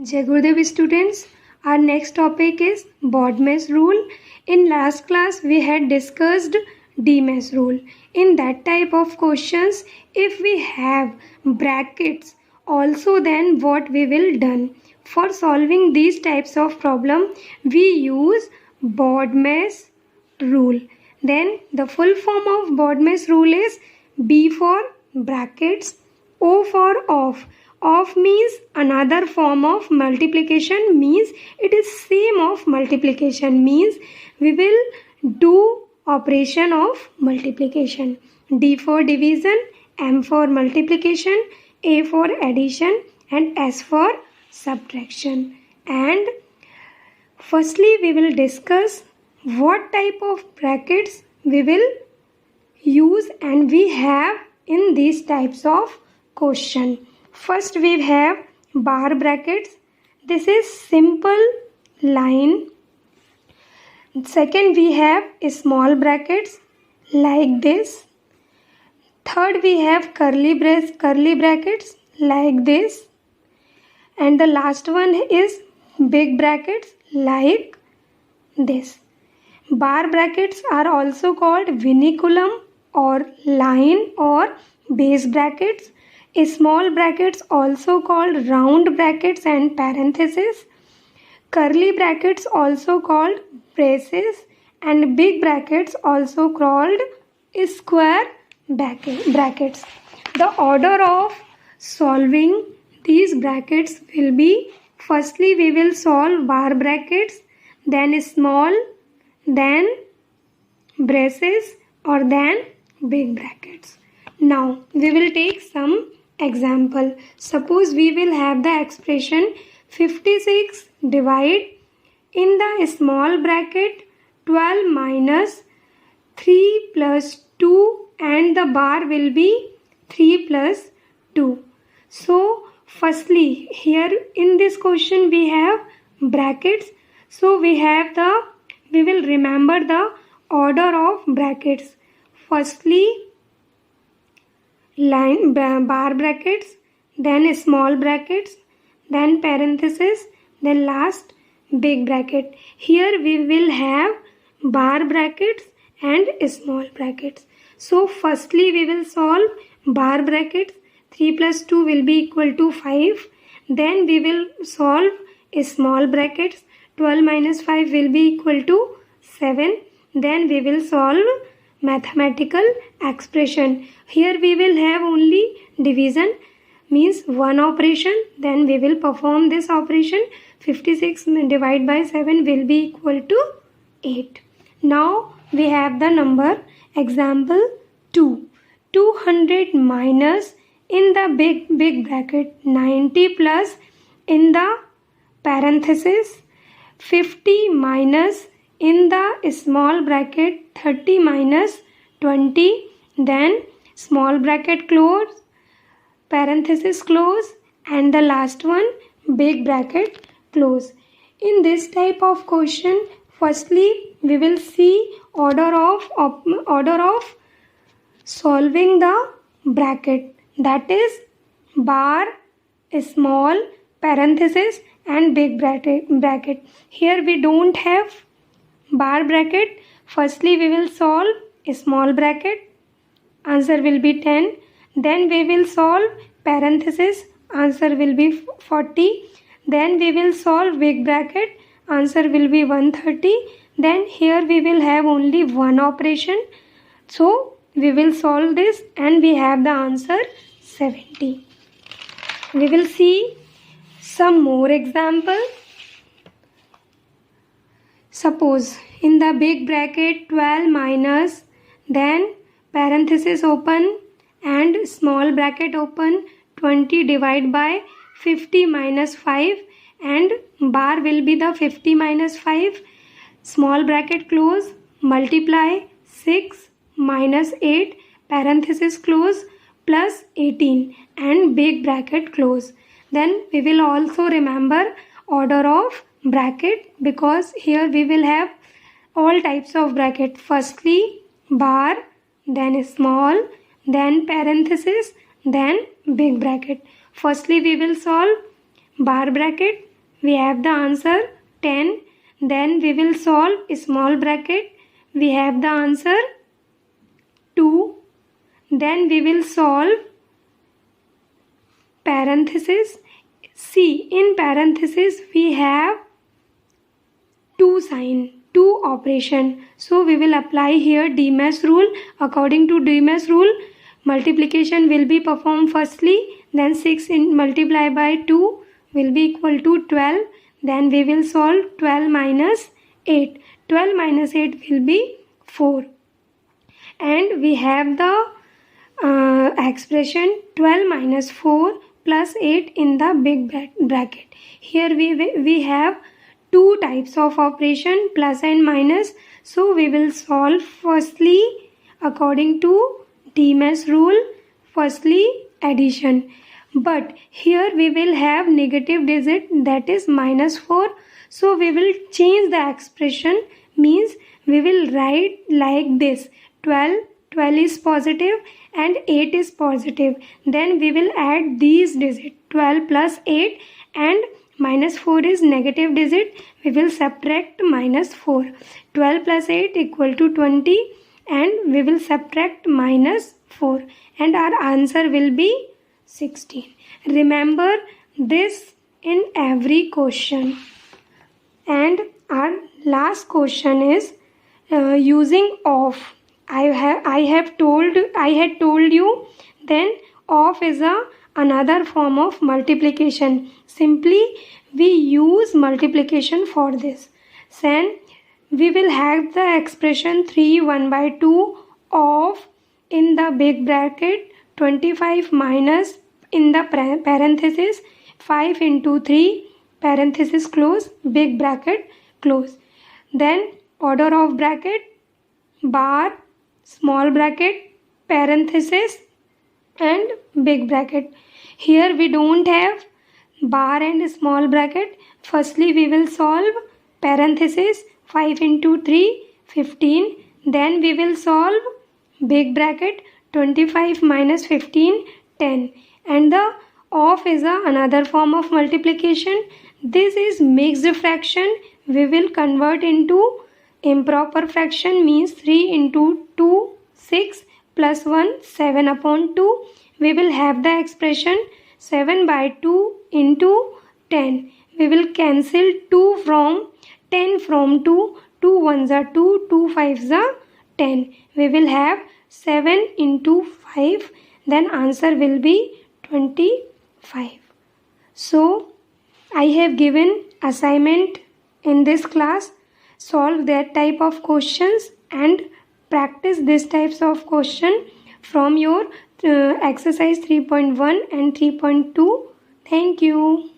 Jai Gurudev students, our next topic is BODMAS rule. In last class we had discussed DMAS rule. In that type of questions, if we have brackets also, then what we will done? For solving these types of problem, we use BODMAS rule. Then the full form of BODMAS rule is B for brackets, O for off. Off means another form of multiplication, means it is same of multiplication, means we will do operation of multiplication. D for division, M for multiplication, A for addition and S for subtraction. And firstly we will discuss what type of brackets we will use and we have in these types of question. First we have bar brackets. This is simple line. Second we have small brackets like this. Third we have curly brackets like this. And the last one is big brackets like this. Bar brackets are also called vinculum or line or base brackets. Small brackets also called round brackets and parentheses. Curly brackets also called braces, and big brackets also called square brackets. The order of solving these brackets will be: firstly we will solve bar brackets, then small, then braces, or then big brackets. Now we will take some example. Suppose we will have the expression 56 divide in the small bracket 12 minus 3 plus 2, and the bar will be 3 plus 2. So firstly here in this question we have brackets, so we will remember the order of brackets. Firstly line bar brackets, then small brackets, then parenthesis, then last big bracket. Here we will have bar brackets and small brackets. So firstly we will solve bar brackets. 3 plus 2 will be equal to 5. Then we will solve small brackets. 12 minus 5 will be equal to 7. Then we will solve mathematical expression. Here we will have only division, means one operation. Then we will perform this operation. 56 divided by 7 will be equal to 8. Now we have the number. Example 2. 200 minus in the big bracket 90 plus in the parenthesis 50 minus in the small bracket 30 minus 20, then small bracket close, parenthesis close, and the last one big bracket close. In this type of question, firstly we will see order of solving the bracket, that is bar, small, parenthesis and big bracket. Here we don't have bar bracket. Firstly we will solve small bracket, answer will be 10. Then we will solve parenthesis, answer will be 40. Then we will solve big bracket, answer will be 130. Then here we will have only one operation, so we will solve this and we have the answer 70. We will see some more example. Suppose in the big bracket 12 minus, then parenthesis open and small bracket open 20 divided by 50 minus 5, and bar will be the 50 minus 5, small bracket close, multiply 6 minus 8 parenthesis close plus 18 and big bracket close. Then we will also remember order of bracket, because here we will have all types of bracket. Firstly bar, then small, then parenthesis, then big bracket. Firstly we will solve bar bracket. we have the answer 10. Then we will solve small bracket, we have the answer 2. Then we will solve parenthesis. See, in parenthesis we have 2 sign, 2 operation. So we will apply here DMAS rule. According to DMAS rule, multiplication will be performed firstly, then 6 multiplied by 2 will be equal to 12. Then we will solve 12 minus 8. 12 minus 8 will be 4. And we have the expression 12 minus 4 plus 8 in the big bracket. Here we have 2 types of operation, plus and minus. So we will solve firstly according to DMAS rule, firstly addition. But here we will have negative digit, that is minus 4. So we will change the expression, means we will write like this: 12 is positive and 8 is positive. Then we will add these digits, 12 plus 8, and minus 4 is negative digit, we will subtract minus 4. 12 plus 8 equal to 20, and we will subtract minus 4, and our answer will be 16. Remember this in every question. And our last question is using of. I had told you, then of is another form of multiplication. Simply we use multiplication for this. Then we will have the expression 3 1 by 2 of, in the big bracket, 25 minus, in the parenthesis, 5 into 3 parenthesis close, big bracket close. Then order of bracket, bar, small bracket, parenthesis, and big bracket. Here we don't have bar and small bracket. Firstly we will solve parenthesis, 5 into 3 15. Then we will solve big bracket, 25 minus 15 10. And the of is another form of multiplication. This is mixed fraction. We will convert into improper fraction, means 3 into 2 6 plus 1 7 upon 2. We will have the expression 7 by 2 into 10. We will cancel 2 from 10 from 2. 2 ones are 2, 2 fives are 10. We will have 7 into 5. Then answer will be 25. So I have given assignment in this class. Solve that type of questions and practice this types of question from your exercise 3.1 and 3.2. Thank you.